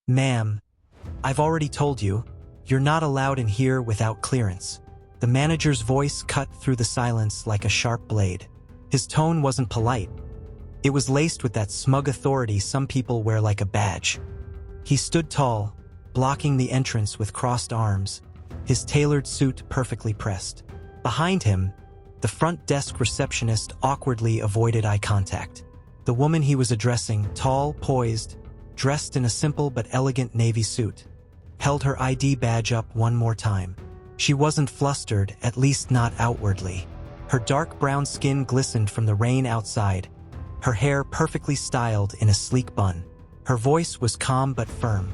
"Ma'am, I've already told you, you're not allowed in here without clearance." The manager's voice cut through the silence like a sharp blade. His tone wasn't polite. It was laced with that smug authority some people wear like a badge. He stood tall, blocking the entrance with crossed arms, his tailored suit perfectly pressed. Behind him, the front desk receptionist awkwardly avoided eye contact. The woman he was addressing, tall, poised, dressed in a simple but elegant navy suit, held her ID badge up one more time. She wasn't flustered, at least not outwardly. Her dark brown skin glistened from the rain outside, her hair perfectly styled in a sleek bun. Her voice was calm but firm.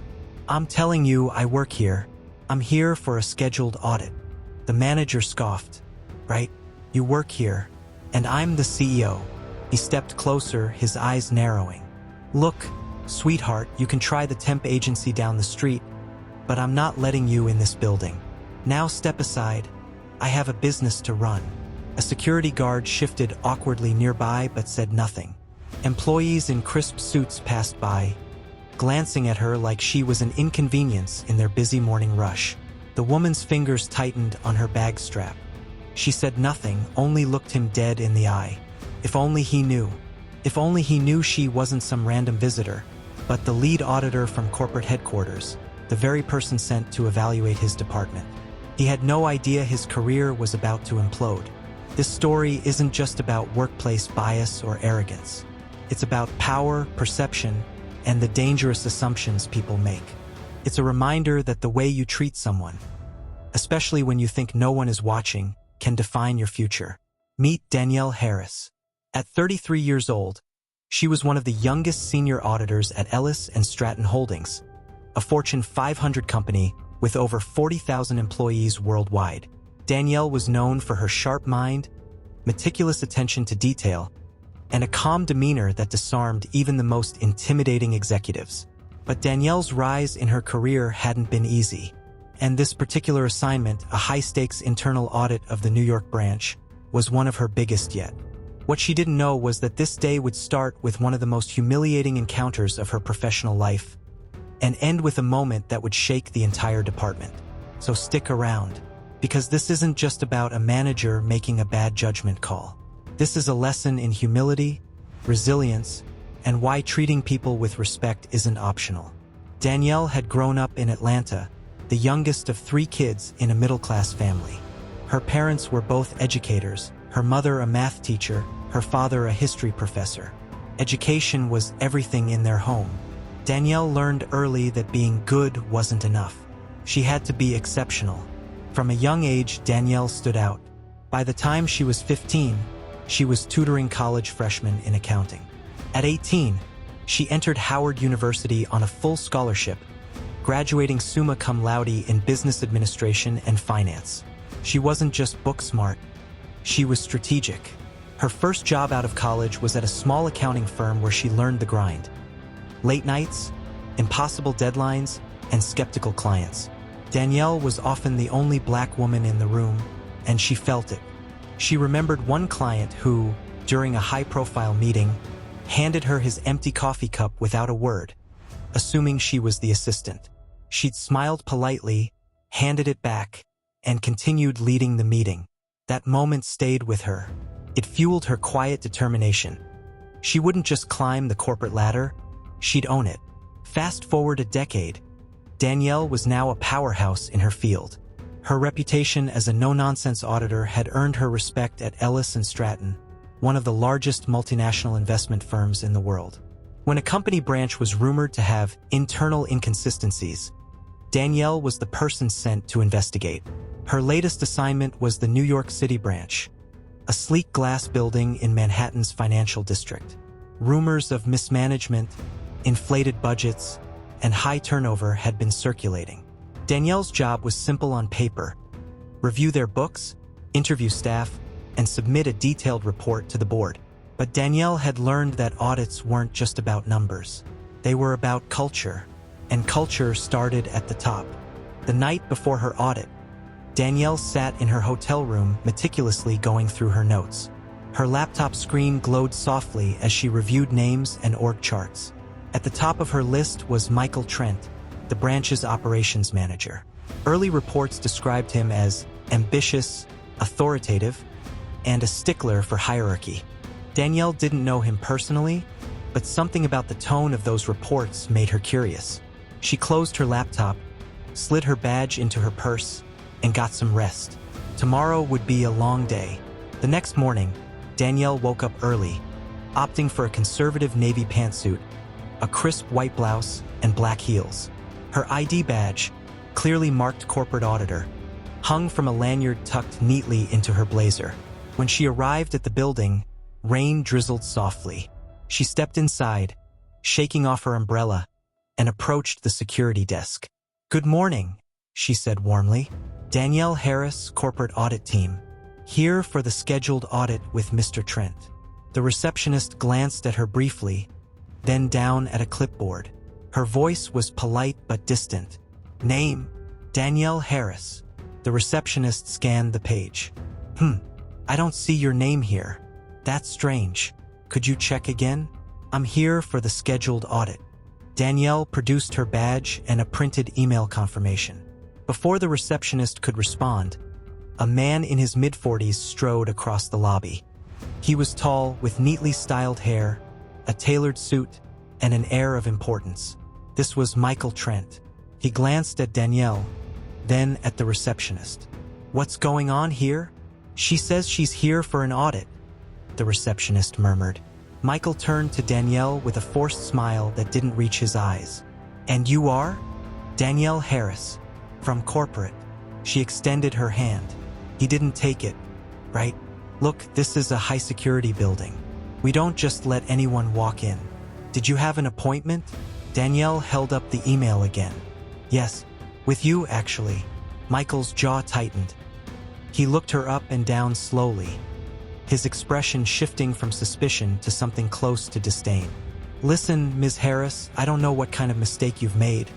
"I'm telling you, I work here. I'm here for a scheduled audit." The manager scoffed. "Right, you work here, and I'm the CEO." He stepped closer, his eyes narrowing. "Look, sweetheart, you can try the temp agency down the street, but I'm not letting you in this building. Now step aside. I have a business to run." A security guard shifted awkwardly nearby but said nothing. Employees in crisp suits passed by, glancing at her like she was an inconvenience in their busy morning rush. The woman's fingers tightened on her bag strap. She said nothing, only looked him dead in the eye. If only he knew. If only he knew she wasn't some random visitor, but the lead auditor from corporate headquarters, the very person sent to evaluate his department. He had no idea his career was about to implode. This story isn't just about workplace bias or arrogance. It's about power, perception, and the dangerous assumptions people make. It's a reminder that the way you treat someone, especially when you think no one is watching, can define your future. Meet Danielle Harris. At 33 years old, she was one of the youngest senior auditors at Ellis & Stratton Holdings, a Fortune 500 company with over 40,000 employees worldwide. Danielle was known for her sharp mind, meticulous attention to detail, and a calm demeanor that disarmed even the most intimidating executives. But Danielle's rise in her career hadn't been easy, and this particular assignment, a high-stakes internal audit of the New York branch, was one of her biggest yet. What she didn't know was that this day would start with one of the most humiliating encounters of her professional life, and end with a moment that would shake the entire department. So stick around, because this isn't just about a manager making a bad judgment call. This is a lesson in humility, resilience, and why treating people with respect isn't optional. Danielle had grown up in Atlanta, the youngest of 3 kids in a middle-class family. Her parents were both educators, her mother a math teacher, her father a history professor. Education was everything in their home. Danielle learned early that being good wasn't enough. She had to be exceptional. From a young age, Danielle stood out. By the time she was 15, she was tutoring college freshmen in accounting. At 18, she entered Howard University on a full scholarship, graduating summa cum laude in business administration and finance. She wasn't just book smart, she was strategic. Her first job out of college was at a small accounting firm where she learned the grind. Late nights, impossible deadlines, and skeptical clients. Danielle was often the only black woman in the room, and she felt it. She remembered one client who, during a high-profile meeting, handed her his empty coffee cup without a word, assuming she was the assistant. She'd smiled politely, handed it back, and continued leading the meeting. That moment stayed with her. It fueled her quiet determination. She wouldn't just climb the corporate ladder, she'd own it. Fast forward a decade, Danielle was now a powerhouse in her field. Her reputation as a no-nonsense auditor had earned her respect at Ellis & Stratton, one of the largest multinational investment firms in the world. When a company branch was rumored to have internal inconsistencies, Danielle was the person sent to investigate. Her latest assignment was the New York City branch, a sleek glass building in Manhattan's financial district. Rumors of mismanagement, inflated budgets, and high turnover had been circulating. Danielle's job was simple on paper: review their books, interview staff, and submit a detailed report to the board. But Danielle had learned that audits weren't just about numbers. They were about culture, and culture started at the top. The night before her audit, Danielle sat in her hotel room meticulously going through her notes. Her laptop screen glowed softly as she reviewed names and org charts. At the top of her list was Michael Trent, the branch's operations manager. Early reports described him as ambitious, authoritative, and a stickler for hierarchy. Danielle didn't know him personally, but something about the tone of those reports made her curious. She closed her laptop, slid her badge into her purse, and got some rest. Tomorrow would be a long day. The next morning, Danielle woke up early, opting for a conservative navy pantsuit, a crisp white blouse, and black heels. Her ID badge, clearly marked corporate auditor, hung from a lanyard tucked neatly into her blazer. When she arrived at the building, rain drizzled softly. She stepped inside, shaking off her umbrella, and approached the security desk. "Good morning," she said warmly. "Danielle Harris, corporate audit team. Here for the scheduled audit with Mr. Trent." The receptionist glanced at her briefly, then down at a clipboard. Her voice was polite but distant. "Name, Danielle Harris." The receptionist scanned the page. I don't see your name here. That's strange. Could you check again?" "I'm here for the scheduled audit." Danielle produced her badge and a printed email confirmation. Before the receptionist could respond, a man in his mid-40s strode across the lobby. He was tall, with neatly styled hair, a tailored suit, and an air of importance. This was Michael Trent. He glanced at Danielle, then at the receptionist. "What's going on here?" "She says she's here for an audit," the receptionist murmured. Michael turned to Danielle with a forced smile that didn't reach his eyes. "And you are?" "Danielle Harris, from corporate." She extended her hand. He didn't take it. "Right. Look, this is a high-security building. We don't just let anyone walk in. Did you have an appointment?" Danielle held up the email again. "Yes, with you, actually." Michael's jaw tightened. He looked her up and down slowly, his expression shifting from suspicion to something close to disdain. "Listen, Ms. Harris, I don't know what kind of mistake you've made,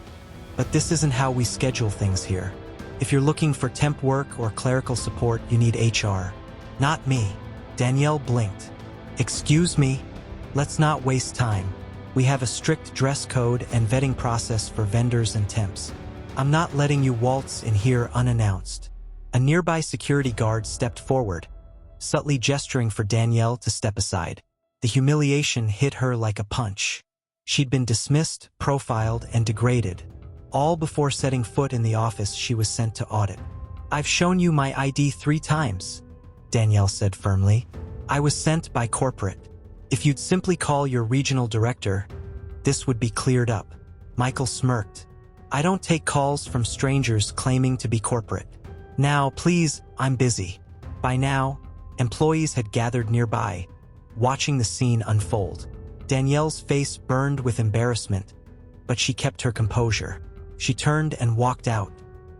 but this isn't how we schedule things here. If you're looking for temp work or clerical support, you need HR. Not me." Danielle blinked. "Excuse me? Let's not waste time. We have a strict dress code and vetting process for vendors and temps. I'm not letting you waltz in here unannounced." A nearby security guard stepped forward, subtly gesturing for Danielle to step aside. The humiliation hit her like a punch. She'd been dismissed, profiled, and degraded, all before setting foot in the office she was sent to audit. "I've shown you my ID 3 times, Danielle said firmly. "I was sent by corporate. If you'd simply call your regional director, this would be cleared up." Michael smirked. "I don't take calls from strangers claiming to be corporate. Now, please, I'm busy." By now, employees had gathered nearby, watching the scene unfold. Danielle's face burned with embarrassment, but she kept her composure. She turned and walked out,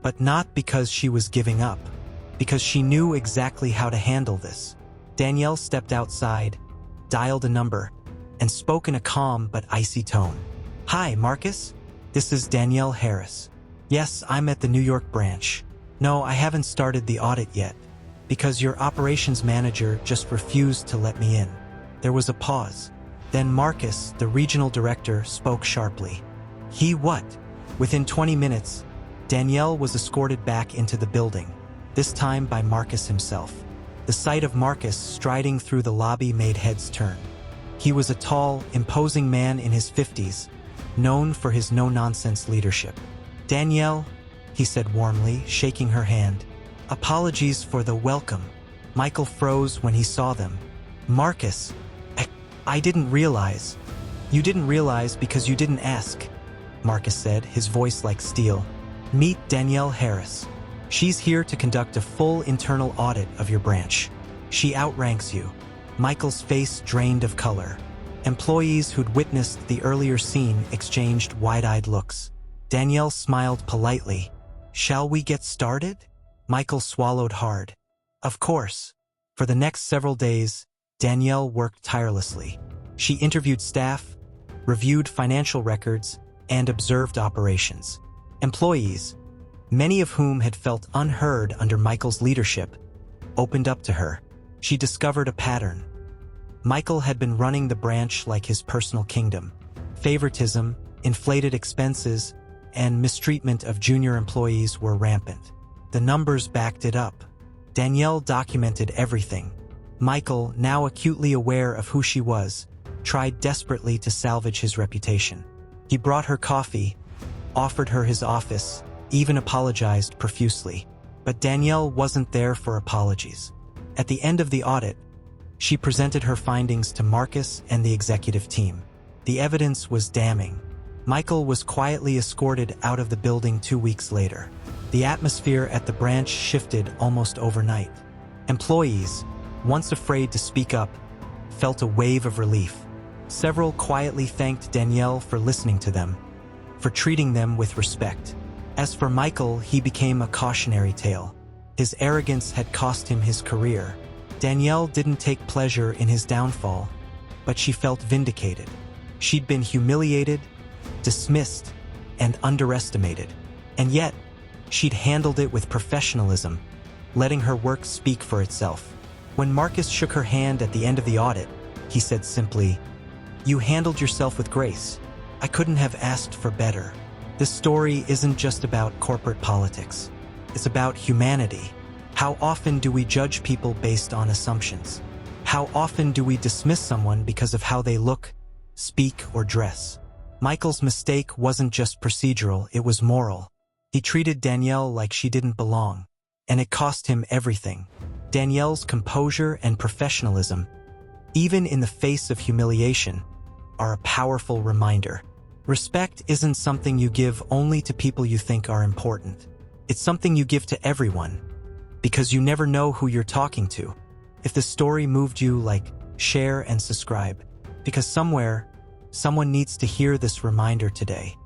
but not because she was giving up, because she knew exactly how to handle this. Danielle stepped outside, dialed a number, and spoke in a calm but icy tone. "Hi, Marcus. This is Danielle Harris. Yes, I'm at the New York branch. No, I haven't started the audit yet, because your operations manager just refused to let me in." There was a pause. Then Marcus, the regional director, spoke sharply. "He what?" Within 20 minutes, Danielle was escorted back into the building, this time by Marcus himself. The sight of Marcus striding through the lobby made heads turn. He was a tall, imposing man in his 50s, known for his no-nonsense leadership. "Danielle," he said warmly, shaking her hand. "Apologies for the welcome." Michael froze when he saw them. "Marcus, I didn't realize." "You didn't realize because you didn't ask," Marcus said, his voice like steel. "Meet Danielle Harris. She's here to conduct a full internal audit of your branch. She outranks you." Michael's face drained of color. Employees who'd witnessed the earlier scene exchanged wide-eyed looks. Danielle smiled politely. "Shall we get started?" Michael swallowed hard. Of course. For the next several days, Danielle worked tirelessly. She interviewed staff, reviewed financial records, and observed operations. Employees, many of whom had felt unheard under Michael's leadership, opened up to her. She discovered a pattern. Michael had been running the branch like his personal kingdom. Favoritism, inflated expenses, and mistreatment of junior employees were rampant. The numbers backed it up. Danielle documented everything. Michael, now acutely aware of who she was, tried desperately to salvage his reputation. He brought her coffee, offered her his office, even apologized profusely. But Danielle wasn't there for apologies. At the end of the audit, she presented her findings to Marcus and the executive team. The evidence was damning. Michael was quietly escorted out of the building 2 weeks later. The atmosphere at the branch shifted almost overnight. Employees, once afraid to speak up, felt a wave of relief. Several quietly thanked Danielle for listening to them, for treating them with respect. As for Michael, he became a cautionary tale. His arrogance had cost him his career. Danielle didn't take pleasure in his downfall, but she felt vindicated. She'd been humiliated, dismissed, and underestimated. And yet, she'd handled it with professionalism, letting her work speak for itself. When Marcus shook her hand at the end of the audit, he said simply, "You handled yourself with grace. I couldn't have asked for better." This story isn't just about corporate politics. It's about humanity. How often do we judge people based on assumptions? How often do we dismiss someone because of how they look, speak, or dress? Michael's mistake wasn't just procedural, it was moral. He treated Danielle like she didn't belong, and it cost him everything. Danielle's composure and professionalism, even in the face of humiliation, are a powerful reminder. Respect isn't something you give only to people you think are important. It's something you give to everyone, because you never know who you're talking to. If the story moved you, share and subscribe, because somewhere, someone needs to hear this reminder today.